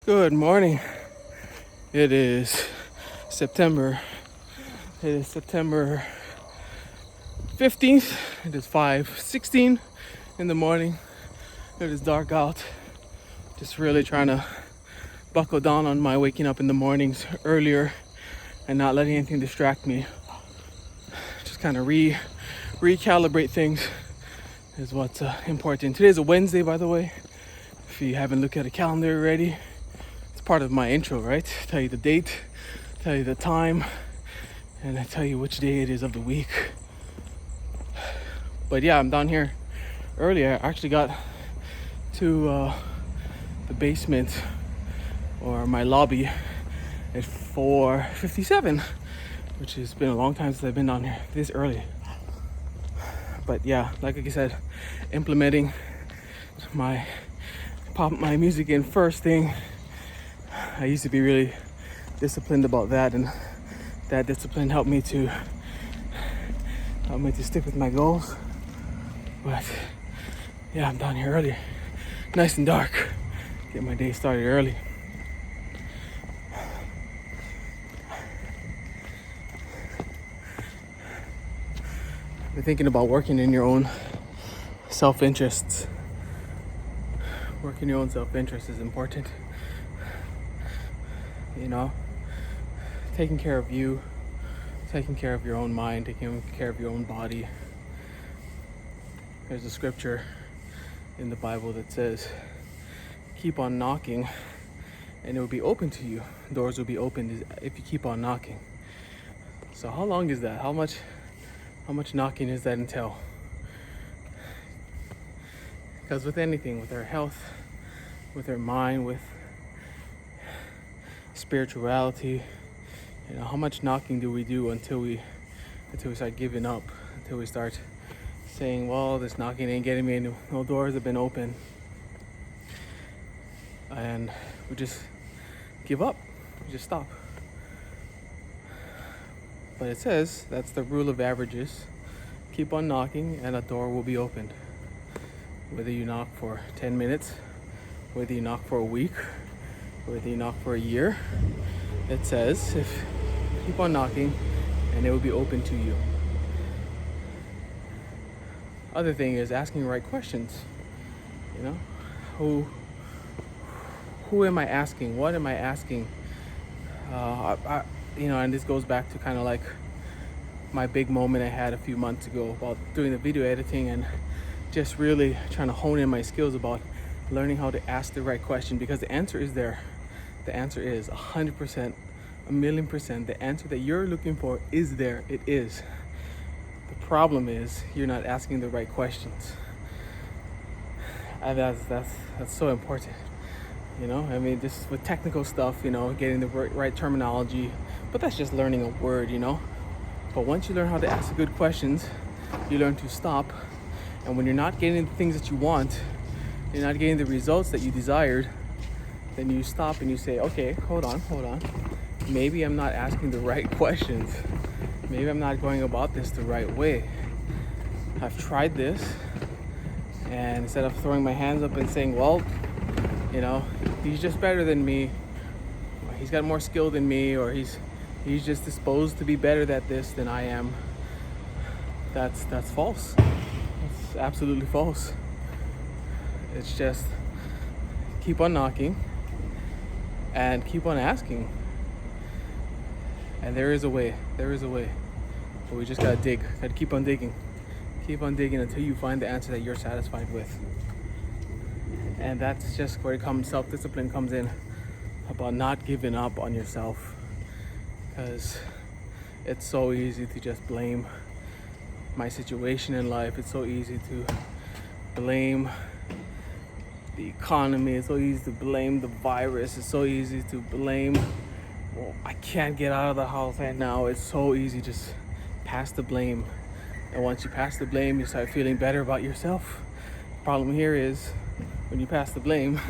Good morning. It is September. It is September 15th. It is 5:16 in the morning. It is dark out. Just really trying to buckle down on my waking up in the mornings earlier and not letting anything distract me. Just kind of recalibrate things is what's important. Today is a Wednesday, by the way. If you haven't looked at a calendar already, it's part of my intro, right? Tell you the date, tell you the time, and I tell you which day it is of the week. But yeah, I'm down here early. I actually got to the basement or my lobby at 4:57, which has been a long time since I've been down here this early. But yeah, like I said, implementing pop my music in first thing. I used to be really disciplined about that, and that discipline helped me to stick with my goals. But yeah, I'm down here early, nice and dark. Get my day started early. I've been thinking about working in your own self-interests. Working your own self-interest is important. You know, taking care of you, taking care of your own mind, taking care of your own body. There's a scripture in the Bible that says, keep on knocking and it will be open to you. Doors will be opened if you keep on knocking. So how long is that? How much knocking does that entail? Because with anything, with our health, with our mind, with spirituality, you know, how much knocking do we do until we start giving up, until we start saying, well, this knocking ain't getting me, no doors have been open, and we just give up, we just stop. But it says that's the rule of averages. Keep on knocking and a door will be opened. Whether you knock for 10 minutes, whether you knock for a week, whether you knock for a year, it says if keep on knocking and it will be open to you. Other thing is asking the right questions. You know, who am I asking? What am I asking? And this goes back to kind of like my big moment I had a few months ago about doing the video editing and just really trying to hone in my skills about learning how to ask the right question, because the answer is there. The answer is 100%, 1,000,000%. The answer that you're looking for is there. It is. The problem is you're not asking the right questions. And that's so important. You know, I mean, just with technical stuff, you know, getting the right terminology, but that's just learning a word, you know. But once you learn how to ask the good questions, you learn to stop. And when you're not getting the things that you want, you're not getting the results that you desired, then you stop and you say, okay, hold on. Maybe I'm not asking the right questions. Maybe I'm not going about this the right way. I've tried this, and instead of throwing my hands up and saying, well, you know, he's just better than me, or he's got more skill than me, or he's just disposed to be better at this than I am, that's false. That's absolutely false. It's just keep on knocking and keep on asking. And there is a way. But we just gotta dig. Gotta keep on digging. Keep on digging until you find the answer that you're satisfied with. And that's just where self-discipline comes in, about not giving up on yourself. Because it's so easy to just blame my situation in life. It's so easy to blame the economy. It's so easy to blame the virus. It's so easy to blame, well, I can't get out of the house right now. It's so easy, just pass the blame. And once you pass the blame, you start feeling better about yourself. The problem here is when you pass the blame,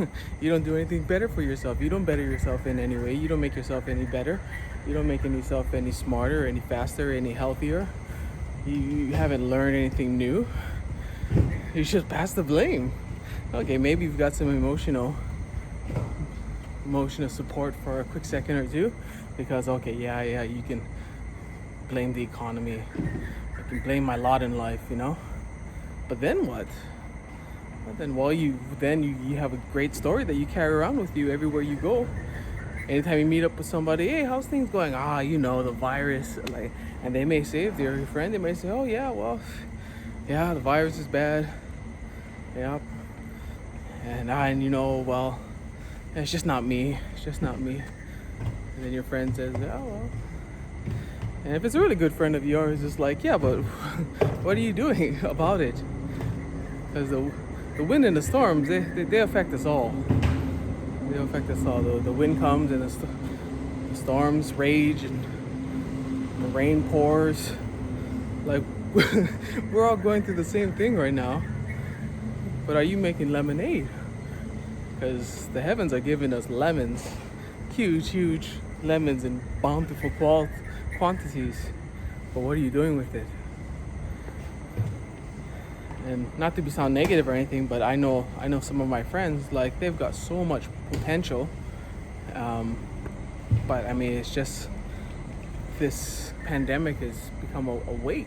you don't do anything better for yourself. You don't better yourself in any way. You don't make yourself any better. You don't make yourself any smarter, any faster, any healthier. You haven't learned anything new. You should pass the blame. Okay, maybe you've got some emotional emotional support for a quick second or two, because okay, yeah, you can blame the economy, you can blame my lot in life, you know. But then what? But then, well, you have a great story that you carry around with you everywhere you go. Anytime you meet up with somebody, hey, how's things going? You know, the virus, like, and they may say, if they're your friend, they may say, oh yeah, well, yeah, the virus is bad. Yeah. And you know, well, it's just not me. It's just not me. And then your friend says, oh well. And if it's a really good friend of yours, it's like, yeah, but what are you doing about it? Because the wind and the storms, they affect us all. They affect us all. The wind comes and the storms rage and the rain pours. Like, we're all going through the same thing right now. But are you making lemonade? Because the heavens are giving us lemons, huge lemons in bountiful quantities. But what are you doing with it? And not to sound negative or anything, but I know some of my friends, like, they've got so much potential. But I mean, it's just this pandemic has become a weight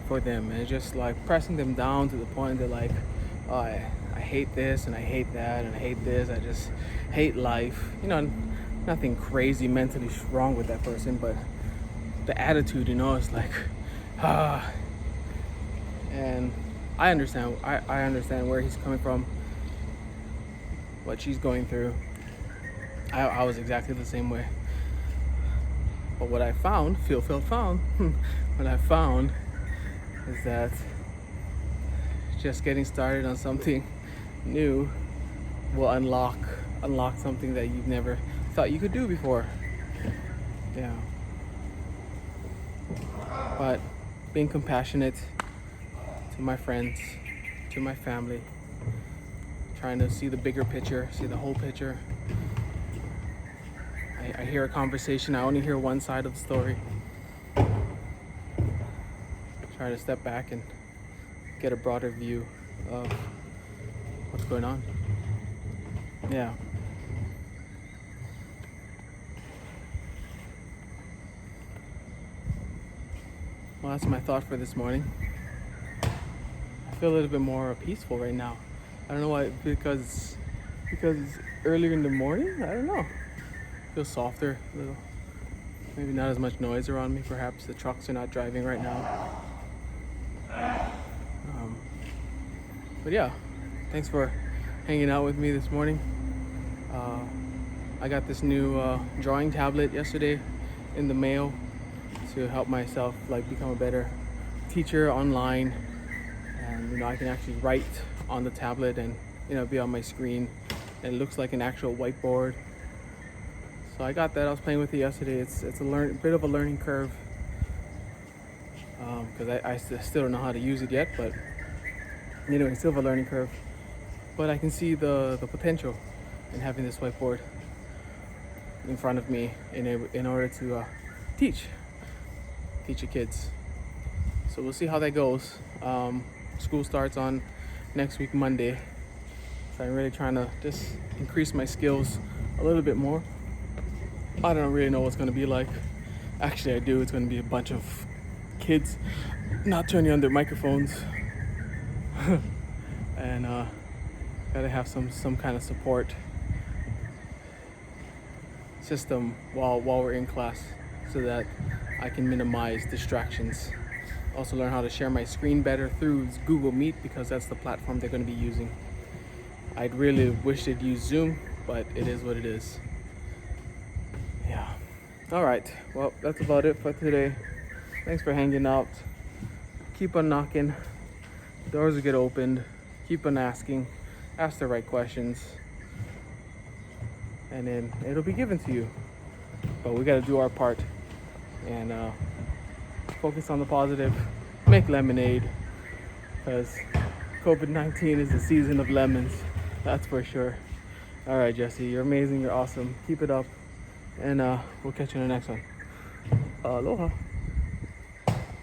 for them, and it's just like pressing them down to the point they're like, oh, I hate this and I hate that and I hate this. I just hate life. You know, nothing crazy mentally wrong with that person, but the attitude, you know, it's like, and I understand where he's coming from, what she's going through. I was exactly the same way. But what I found, what I found is that just getting started on something new will unlock something that you've never thought you could do before. Yeah. But being compassionate to my friends, to my family, trying to see the bigger picture, see the whole picture. I hear a conversation, I only hear one side of the story. Try to step back and get a broader view of what's going on. Yeah. Well, that's my thought for this morning. I feel a little bit more peaceful right now. I don't know why, because it's earlier in the morning. I don't know. Feel softer, a little. Maybe not as much noise around me. Perhaps the trucks are not driving right now. But yeah, thanks for hanging out with me this morning. I got this new drawing tablet yesterday in the mail to help myself like become a better teacher online. And you know, I can actually write on the tablet and be on my screen, and it looks like an actual whiteboard. So I got that. I was playing with it yesterday. It's a bit of a learning curve because I still don't know how to use it yet. But it's still a learning curve. But I can see the potential in having this whiteboard in front of me in order to teach your kids. So we'll see how that goes. School starts on next week, Monday. So I'm really trying to just increase my skills a little bit more. I don't really know what's going to be like. Actually, I do. It's going to be a bunch of kids not turning on their microphones. And gotta have some kind of support system while we're in class so that I can minimize distractions. Also learn how to share my screen better through Google Meet, because that's the platform they're going to be using. I'd really wish they'd use Zoom, but it is what it is. Yeah. All right. Well, that's about it for today. Thanks for hanging out. Keep on knocking. Doors will get opened. Keep on asking. Ask the right questions. And then it'll be given to you. But we got to do our part and focus on the positive. Make lemonade, because COVID-19 is the season of lemons. That's for sure. All right, Jesse, you're amazing. You're awesome. Keep it up. And we'll catch you in the next one. Aloha.